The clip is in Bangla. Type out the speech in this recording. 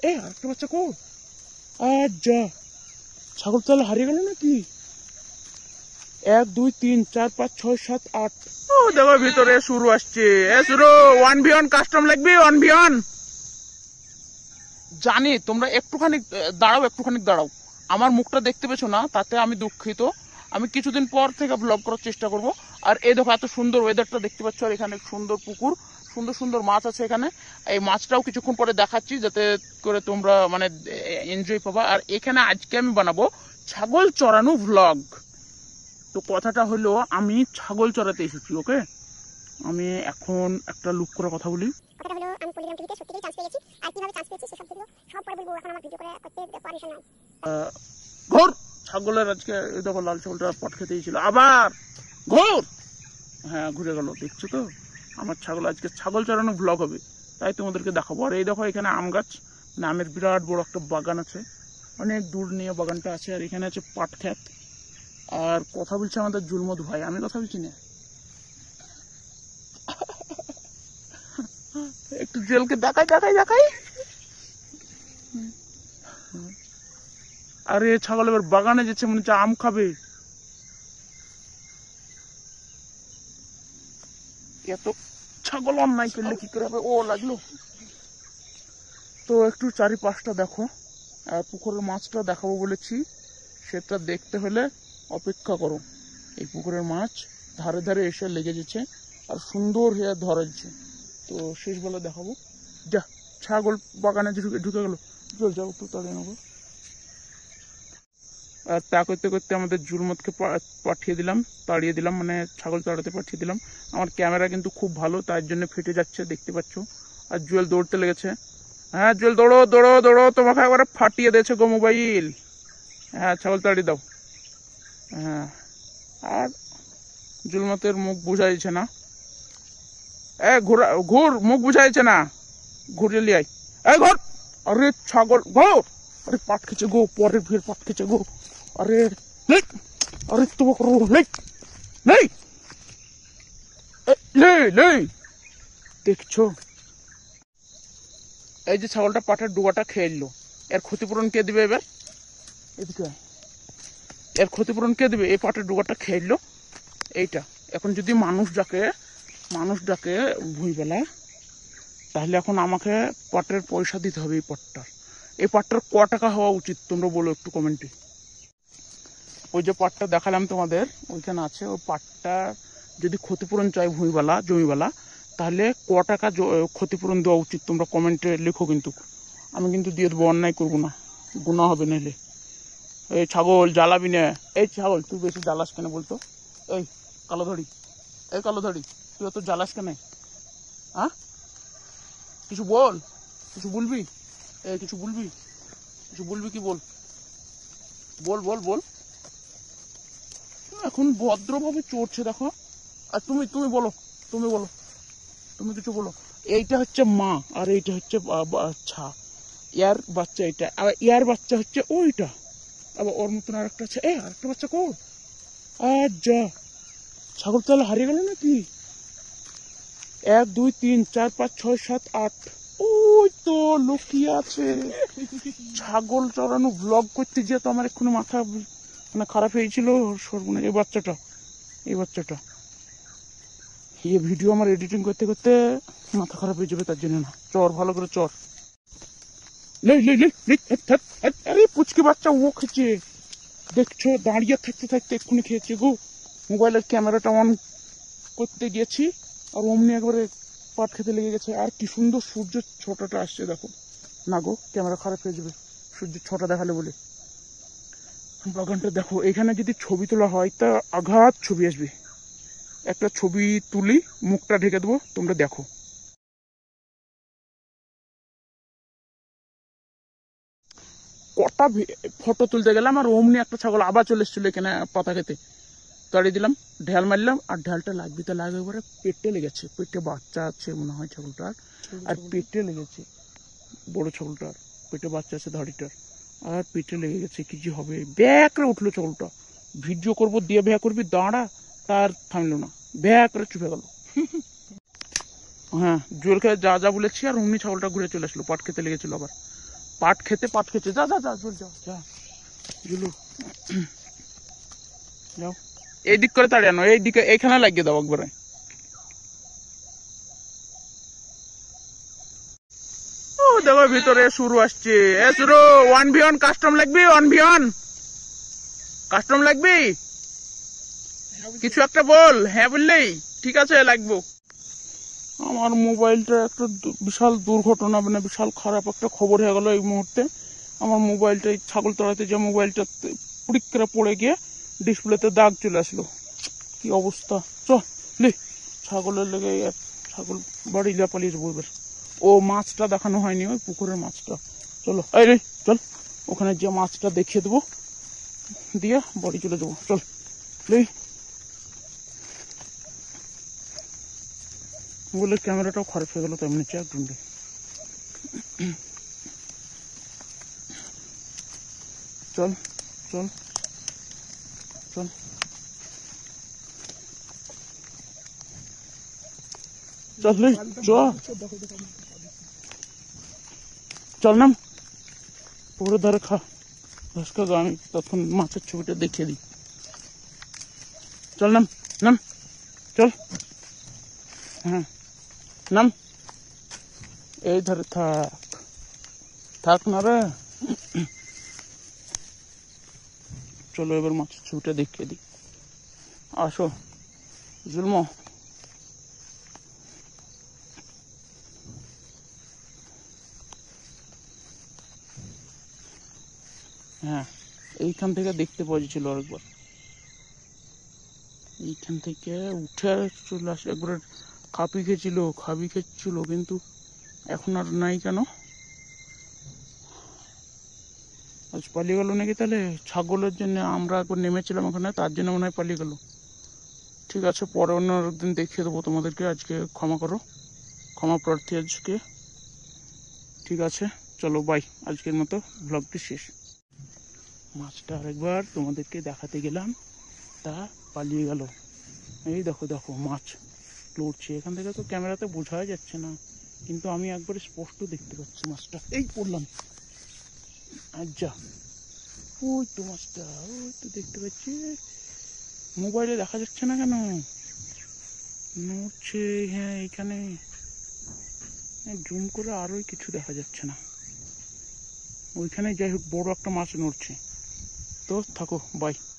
আরেকটা বাচ্চা কো আর যা ছাগল তাহলে হারিয়ে গেল নাকি? 1 2 3 4 5 6 7 8। ও দেখো ভিতরে শুরু আসছে। শুরু 1v1 কাস্টম লাগবে 1v1। জানি তোমরা একটুখানি দাঁড়াও। আমার মুখটা দেখতে পেছো না, তাতে আমি দুঃখিত। আমি কিছুদিন পর থেকে ব্লগ করার চেষ্টা করব। আর এই দেখো এত সুন্দর ওয়েদারটা দেখতে পাচ্ছ, আর এখানে সুন্দর পুকুর, সুন্দর সুন্দর মাছ আছে এখানে। এই মাছটাও কিছুক্ষণ পরে দেখাচ্ছি, যাতে করে তোমরা মানে এনজয় পাবা। আর এখানে আজকে আমি বানাবো ছাগল চড়ানো ভ্লগ। তো কথাটা হলো, আমি ছাগল চড়াতে এসেছি। ওকে, আমি এখন একটা লুক করে কথা বলি। কথাটা হলো, আমি পলিগ্রাম টিভিতে সত্যিই চান্স পেয়েছি। আর কিভাবে চান্স পেয়েছি সেসব ভিডিও সব পরে বলবো। এখন আমার ভিডিও করে করতে পারমিশন নাই। ঘোর ছাগলের আজকে এই দেখো লাল ছাগলটা পট খেতেই ছিল, আবার ঘোর। হ্যাঁ ঘুরে গেল, দেখছো তো? আমার ছাগল আজকে ছাগল চড়ানো ব্লগ হবে, তাই তোমাদেরকে দেখাবো। আর এই দেখো এখানে আম গাছ, আমের বিরাট বড় একটা বাগান আছে, অনেক দূর নিয়ে বাগানটা আছে। আর এখানে আছে পাট ক্ষেত। আর কথা বলছে আমাদের জুলমদ ভাই, আমি কথা বলছি না। একটু জেলকে দেখাই। আরে ছাগল এবার বাগানে যেছে, মনে হচ্ছে আম খাবে। এত ছাগল অন্যায় করলে কি করে হবে? ও লাগলো তো। একটু চারিপাশটা দেখো। আর পুকুরের মাছটা দেখাবো বলেছি, সেটা দেখতে হলে অপেক্ষা করো। এই পুকুরের মাছ ধারে ধারে এসে লেগে যাচ্ছে, আর সুন্দর হয়ে ধরেছে। তো শেষ বেলা দেখাবো। যা ছাগল বাগানে ঢুকে গেল, চল যাও একটু তাড়িয়ে নেবো। আর তা করতে করতে আমাদের জুলমতকে তাড়িয়ে দিলাম, মানে ছাগল তাড়াতে পাঠিয়ে দিলাম। আমার ক্যামেরা কিন্তু খুব ভালো, তার জন্য ফেটে যাচ্ছে, দেখতে পাচ্ছ। আর জুয়েল দৌড়তে লেগেছে। হ্যাঁ জুয়েল দৌড়ো, তোমাকে একবারে ফাটিয়ে দিয়েছে গো মোবাইল। হ্যাঁ ছাগল তাড়িয়ে দাও। হ্যাঁ, আর জুলমতের মুখ বুঝাইছে না। ঘুর, মুখ বুঝাইছে না, ঘুরে লিয়াই। ঘর। আরে ছাগল ঘর। আরে পাট খেছে গো, পরের ফের পাট খেছে গো। আরে আরে তোমাকে দেখছো? এই যে ছাগলটা পাটের ডুবাটা খেয়ে নিল, এর ক্ষতিপূরণ কে দিবে এবার? এদিকে এর ক্ষতিপূরণ কে দিবে? এই পাটের ডুবাটা খেয়ে নিল এইটা। এখন যদি মানুষ ডাকে ভুঁইবেলা, তাহলে এখন আমাকে পাটের পয়সা দিতে হবে। এই পাটটার ক টাকা হওয়া উচিত তোমরা বলো একটু কমেন্টে। ওই যে পাটটা দেখালাম তোমাদের, ওইখানে আছে। ওই পাটটা যদি ক্ষতিপূরণ চাই জমিওয়ালা, তাহলে ক টাকা ক্ষতিপূরণ দেওয়া উচিত তোমরা কমেন্টে লেখো। কিন্তু আমি কিন্তু দিয়ে দেবো, অন্যায় করবো না, গুণা হবে নাহলে। এই ছাগল জ্বালাবি না। এই ছাগল তুই বেশি জ্বালাস কেন বলতো? এই কালোধড়ি, তুই অত জ্বালাস কেন? হ্যাঁ কিছু বল, কিছু বলবি? কিছু বলবি কি? বল। এখন ভদ্রভাবে চড়ছে দেখো। আর তুমি বলো, তুমি কিছু বলো। এইটা হচ্ছে মা, আর এইটা হচ্ছে বাচ্চা, ইয়ার বাচ্চা। এটা আর ইয়ার বাচ্চা হচ্ছে ওইটা। আবার ওর মতন আরেকটা আছে। আরেকটা বাচ্চা কো আর যা ছাগল তাহলে হারিয়ে গেল নাকি? 1 2 3 4 5 6 7 8। ওই তো লুকিয়ে আছে। ছাগল চড়ানো ব্লগ করতে গিয়ে তো আমার এক্ষুনি মাথা মানে খারাপ হয়েছিল। সর্বনাশ, এই বাচ্চাটা এই ভিডিও আমার এডিটিং করতে করতে মাথা খারাপ হয়ে যাবে, তার জন্য না। চর ভালো করে চর। আরে পুচকি বাচ্চা ও খেয়েছে, দেখছো? দাঁড়িয়ে থাকতে এক্ষুনি খেয়েছে গো। মোবাইলের ক্যামেরাটা অন করতে গেছি, আর অমনি একবারে পাট খেতে লেগে গেছে। আর কি সুন্দর সূর্য ছটাটা আসছে দেখো। না গো, ক্যামেরা খারাপ হয়ে যাবে সূর্যের ছটা দেখালে বলে। বাগানটা দেখো, এখানে যদি ছবি তোলা হয় তা আঘাত ছবি আসবে। একটা ছবি তুলি, মুখটা ঢেকে দেবো, তোমরা দেখো। কটা ফটো তুলতে গেলাম, আর অমনি একটা ছাগল আবার চলে এসেছিল এখানে পাতা খেতে। তাড়িয়ে দিলাম, ঢেল মারলাম, আর ঢেলটা লাগবে এবারে পেটে লেগেছে। পেটে বাচ্চা আছে মনে হয় ছাগলটার, আর পেটে লেগেছে বড় ছাগলটার। পেটে বাচ্চা আছে ধাড়িটার, আর পেটে লেগে গেছে। কি যে হবে! ব্যাক করে উঠলো ছাগলটা। ভিডিও করবো দিয়ে ভ্যা করবি, দাঁড়া, তার থামলো না, ভ্যা করে চুপে গেল। হ্যাঁ জুয়েলকে যা বলেছি, আর অমনি ছাগলটা ঘুরে চলে আসলো, পাট খেতে লেগেছিল আবার। পাট খেতে যা যা যা চল যা যা জুলু যাও, এই দিক করে তাড়িয়ে আনো, এই দিকে এইখানে লাগিয়ে দাও একবারে। ও দেখো ভিতরে শুরু আসছে, এ শুরু 1v1 কাস্টম লাগবি, 1v1 কাস্টম লাগবি, কিছু একটা বল, হ্যাঁ বললেই ঠিক আছে লাগবো। আমার মোবাইলটা একটা বিশাল দুর্ঘটনা, মানে বিশাল খারাপ একটা খবর হয়ে গেল এই মুহূর্তে। আমার মোবাইলটা এই ছাগল তলাতে যে মোবাইলটা পুড়িক করে পড়ে গিয়ে ডিসপ্লেতে দাগ চলে আসলো, কি অবস্থা। লি ছাগলের লেগে ছাগল বাড়ি পালিয়ে যাবো এবার। ও মাছটা দেখানো হয়নি, ওই পুকুরের মাছটা। চলো এই রে চল, ওখানে যে মাছটা দেখিয়ে দেবো, দিয়ে বাড়ি চলে যাবো। চল লি বলে ক্যামেরাটাও খারাপ হয়ে গেল, তেমনি চেক ঢুন্ডে। চল চল চল চল চল নাম পুরো ধারে খা ঘাস খা, আমি তখন মাছের ছবিটা দেখিয়ে দিই। চল নাম নাম চল, হ্যাঁ নাম, এই ধারে থাক থাক না রে। চলো এবার মাছের ছবিটা দেখিয়ে দিই, আসো জুলমো। হ্যাঁ এইখান থেকে দেখতে পাওয়া যাচ্ছিল আরেকবার, এইখান থেকে উঠে চলে আসে একবারে। খাপি খেয়েছিল কিন্তু এখন আর নাই কেন, আজ পালিয়ে গেল নাকি? তাহলে ছাগলের জন্য আমরা একবার নেমেছিলাম ওখানে, তার জন্য মনে হয় পালিয়ে গেল। ঠিক আছে, পরে অন্য একদিন দেখিয়ে দেবো তোমাদেরকে, আজকে ক্ষমা করো, ক্ষমা প্রার্থী আজকে। ঠিক আছে চলো বাই, আজকের মতো ব্লগটি শেষ। মাছটা আরেকবার তোমাদেরকে দেখাতে গেলাম, তা পালিয়ে গেল। এই দেখো দেখো মাছ লড়ছে, এখান থেকে তো ক্যামেরাতে বোঝা যাচ্ছে না, কিন্তু আমি একবার স্পষ্ট দেখতে পাচ্ছি মাছটা। এই পড়লাম, আচ্ছা ওই তো মাছটা, ওই তো দেখতে পাচ্ছি, মোবাইলে দেখা যাচ্ছে না কেন, নড়ছে। হ্যাঁ এইখানে জুম করে আরোই কিছু দেখা যাচ্ছে না, ওইখানে যাই হোক বড় একটা মাছ নড়ছে। তো থাকো বাই।